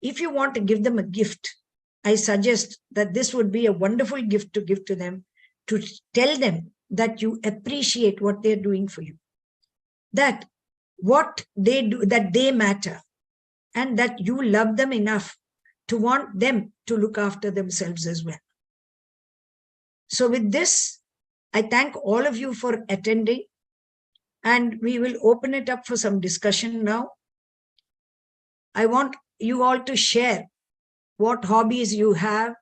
if you want to give them a gift, I suggest that this would be a wonderful gift to give to them, to tell them that you appreciate what they're doing for you, that what they do, that they matter, and that you love them enough to want them to look after themselves as well. So with this, I thank all of you for attending, and we will open it up for some discussion now. I want you all to share what hobbies you have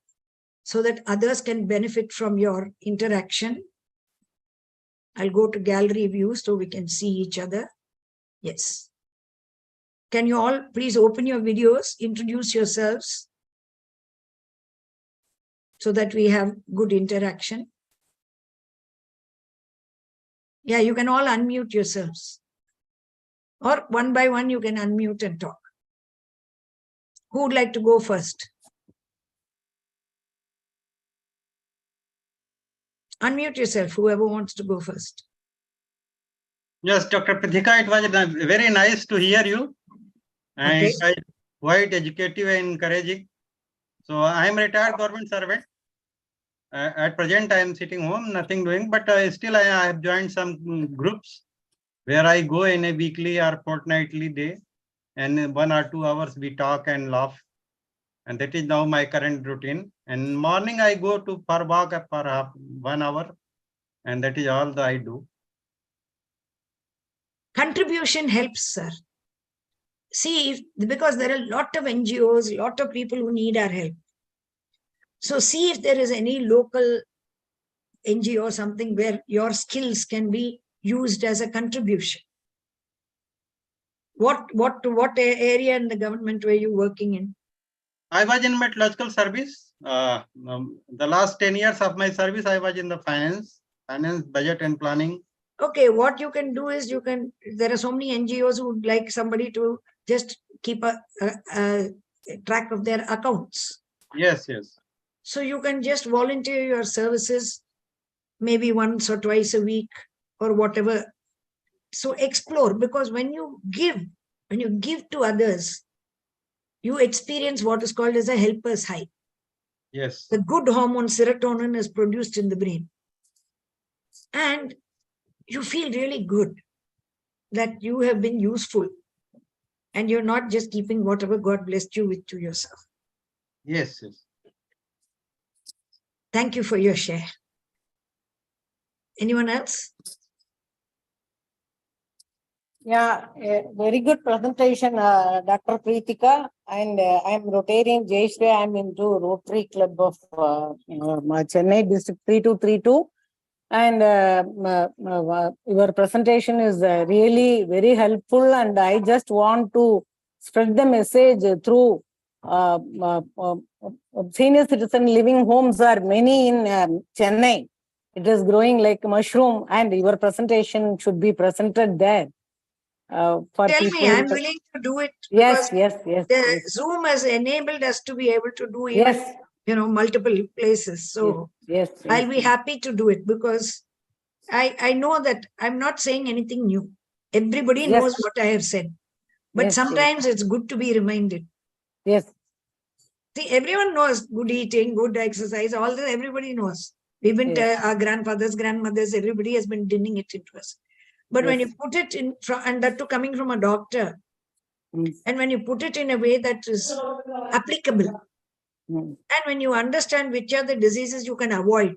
so that others can benefit from your interaction. I'll go to gallery view so we can see each other. Yes. Can you all please open your videos, introduce yourselves so that we have good interaction. Yeah, you can all unmute yourselves. Or one by one, you can unmute and talk. Who would like to go first? Unmute yourself, whoever wants to go first. Yes, Dr. Prithika, it was very nice to hear you. And Okay. Quite educative and encouraging. So I am a retired government servant. At present, I am sitting home, nothing doing, but still I have joined some groups where I go in a weekly or fortnightly day. and in 1 or 2 hours we talk and laugh. And that is now my current routine. And morning I go to for walk for 1 hour, and that is all that I do. Contribution helps, sir. See, because there are a lot of NGOs, a lot of people who need our help. So see if there is any local NGO or something where your skills can be used as a contribution. What area in the government were you working in? I was in meteorological service. The last 10 years of my service, I was in the finance, budget and planning. Okay, what you can do is there are so many NGOs who would like somebody to just keep a track of their accounts. Yes, yes. So you can just volunteer your services maybe once or twice a week or whatever. So explore, because when you give to others, you experience what is called as a helper's high. Yes. The good hormone serotonin is produced in the brain. And you feel really good that you have been useful and you're not just keeping whatever God blessed you with to yourself. Yes, yes. Thank you for your share. Anyone else? Yeah, a very good presentation, Dr. Prithika. And I'm Rotarian Jayashree. I'm into Rotary Club of Chennai District 3232. And your presentation is really very helpful. And I just want to spread the message through senior citizen living homes are many in Chennai. It is growing like a mushroom, and your presentation should be presented there. For Tell people. me, I'm willing to do it. Yes, because yes. The Zoom has enabled us to be able to do even, Yes. Multiple places. So Yes. I'll be happy to do it, because I know that I'm not saying anything new. Everybody Yes. knows what I have said. But Yes, sometimes it's good to be reminded. Yes. See, everyone knows good eating, good exercise, all that everybody knows. We've been, our grandfathers, grandmothers, everybody has been dinning it into us. But when you put it in, and that too coming from a doctor, and when you put it in a way that is applicable, and when you understand which are the diseases you can avoid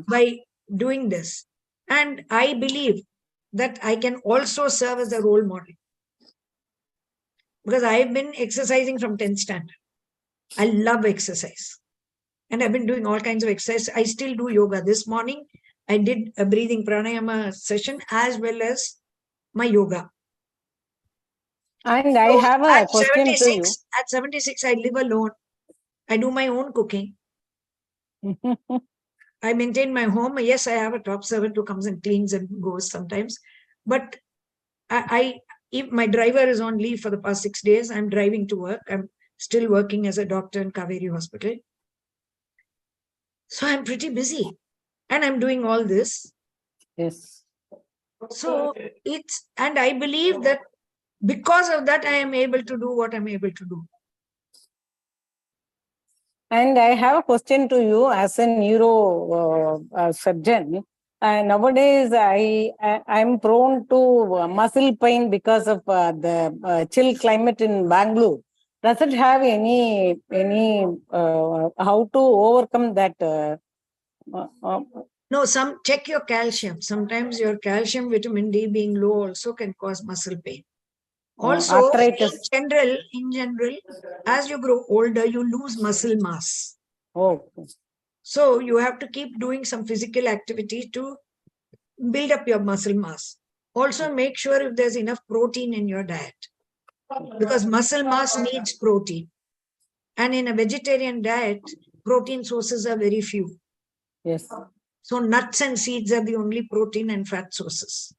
by doing this, and I believe that I can also serve as a role model, because I've been exercising from 10th standard. I love exercise, and I've been doing all kinds of exercise. I still do yoga. This morning I did a breathing pranayama session as well as my yoga. And I have a question to you. At 76, I live alone. I do my own cooking. I maintain my home. Yes, I have a top servant who comes and cleans and goes sometimes. But if my driver is on leave for the past 6 days, I'm driving to work. I'm still working as a doctor in Kaveri Hospital. So I'm pretty busy. And I'm doing all this. Yes. So and I believe that because of that, I am able to do what I'm able to do. And I have a question to you as a neuro surgeon. Nowadays, I'm prone to muscle pain because of the chill climate in Bangalore. Does it have any how to overcome that? No, check your calcium. Sometimes your calcium, vitamin D being low also can cause muscle pain. Also, arthritis. in general, as you grow older, you lose muscle mass. Oh. So you have to keep doing some physical activity to build up your muscle mass. Also, make sure if there's enough protein in your diet, because muscle mass needs protein. And in a vegetarian diet, protein sources are very few. Yes. So nuts and seeds are the only protein and fat sources.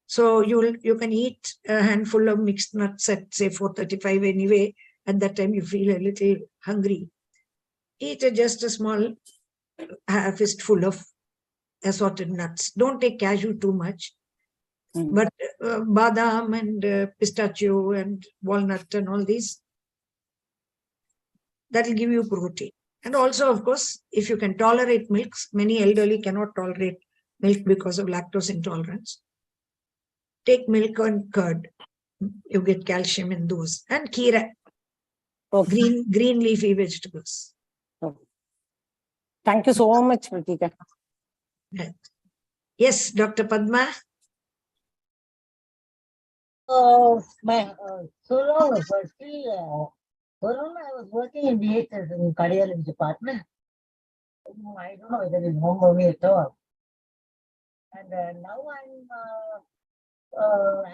So you can eat a handful of mixed nuts at say 4:35 anyway. At that time you feel a little hungry. Eat just a small fistful of assorted nuts. Don't take cashew too much. But badam and pistachio and walnut and all these, that will give you protein. And also, of course, if you can tolerate milks, many elderly cannot tolerate milk because of lactose intolerance. Take milk and curd. You get calcium in those. And kira, Okay. green leafy vegetables. Thank you so much, Prithika. Right. Yes, Dr. Padma. So long, firstly, so long I was working in DHS in cardiology department. I don't know whether it's remember me at all. And now I'm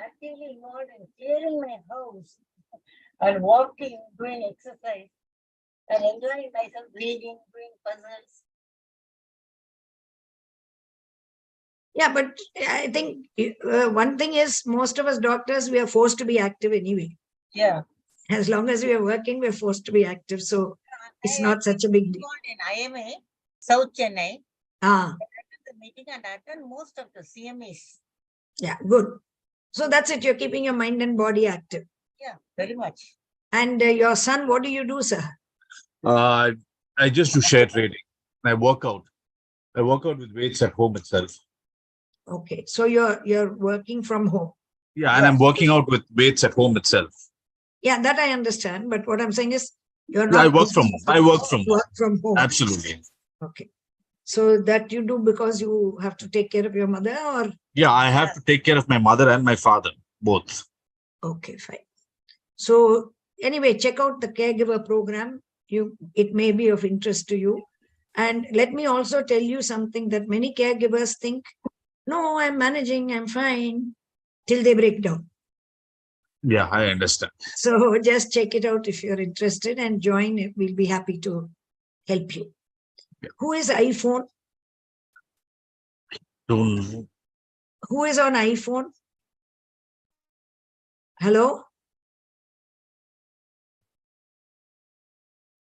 actively involved in clearing my house and walking, doing exercise, and enjoying myself reading, doing puzzles. Yeah, but I think one thing is most of us doctors, we are forced to be active anyway. Yeah. As long as we are working, we're forced to be active. So it's not such a big deal. In IMA, South Chennai, Ah, the meeting and attend most of the CMEs. yeah, good. So that's it. You're keeping your mind and body active. Yeah, very much. And your son, what do you do, sir? I just do share trading. I work out. I work out with weights at home itself. Okay, so you're working from home. Yeah, and I'm working out with weights at home itself. Yeah, that I understand. But what I'm saying is, you're Yeah, not. I work from home. I work from home. Work from home. Absolutely. Okay. So that you do because you have to take care of your mother, or? Yeah, I have to take care of my mother and my father, both. Okay, fine. So anyway, check out the caregiver program. It may be of interest to you. And let me also tell you something that many caregivers think, no, I'm managing, I'm fine, till they break down. Yeah, I understand. So just check it out if you're interested and join. We'll be happy to help you. Yeah. Who is iPhone? Don't know. Who is on iPhone? Hello?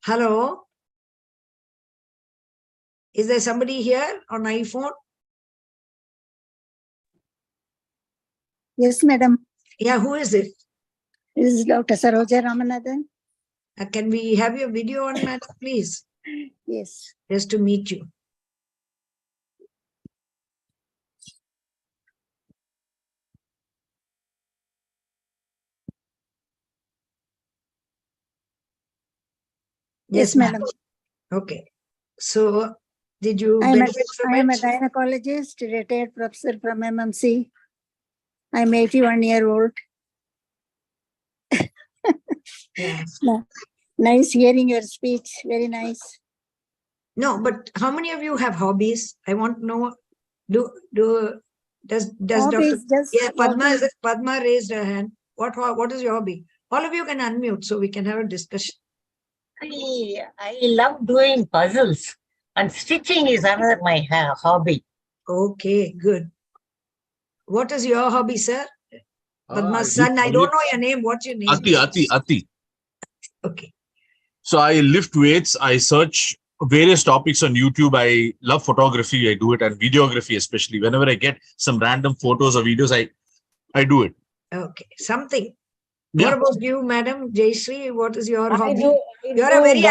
Hello? Is there somebody here on iPhone? Yes, madam. Yeah, who is it? This is Dr. Saroja Ramanathan. Can we have your video on, madam, please? Yes. Just to meet you. Yes, madam. Okay. So, did you I am benefit from a it? gynecologist, retired professor from MMC. I'm 81 years old. Yeah. Nice hearing your speech. Very nice. No, but how many of you have hobbies? I want to know. Does Hobbies, Dr. Yeah, walking. Padma raised her hand. What is your hobby? All of you can unmute so we can have a discussion. I love doing puzzles, and stitching is another my hobby. Okay, good. What is your hobby, sir? Padma's son, I don't know your name. What's your name? Ati. Okay. So I lift weights. I search various topics on YouTube. I love photography. I do it, and videography, especially. Whenever I get some random photos or videos, I do it. Okay. Something. Yeah. What about you, Madam Jayashree? What is your hobby? You're a very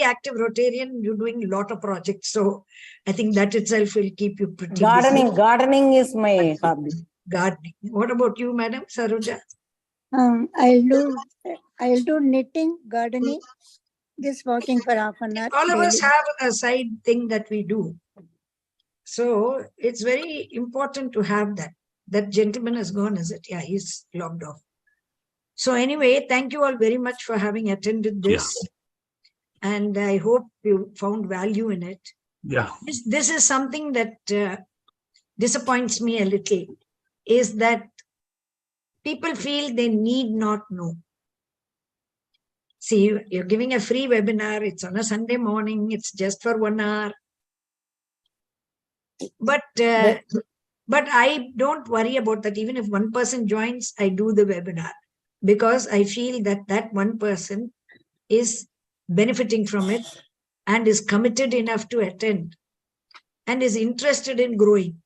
active Rotarian. You're doing a lot of projects. So I think that itself will keep you pretty busy. Gardening is my hobby. Gardening. What about you, Madam Saroja? I'll do knitting, gardening, just walking for half an hour. All of daily. us have a side thing that we do. So it's very important to have that. That gentleman has gone, is it? Yeah, he's logged off. So anyway, thank you all very much for having attended this. Yeah. And I hope you found value in it. Yeah. This is something that disappoints me a little, is that people feel they need not know. See, you're giving a free webinar. It's on a Sunday morning. It's just for 1 hour. But I don't worry about that. Even if one person joins, I do the webinar, because I feel that one person is benefiting from it and is committed enough to attend and is interested in growing.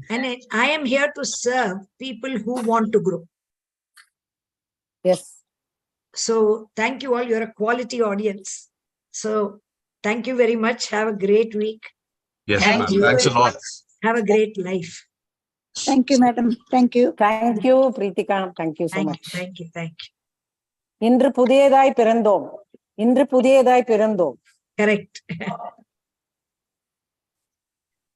And I am here to serve people who want to grow. Yes. So thank you all. You're a quality audience. So thank you very much. Have a great week. Yes, thanks a lot. Have a great life. Thank you, madam. Thank you. Thank you, Prithika. Thank you so Thank much. you. Thank you. Thank you. இன்று புதியதாய் பிறந்தோம். Correct.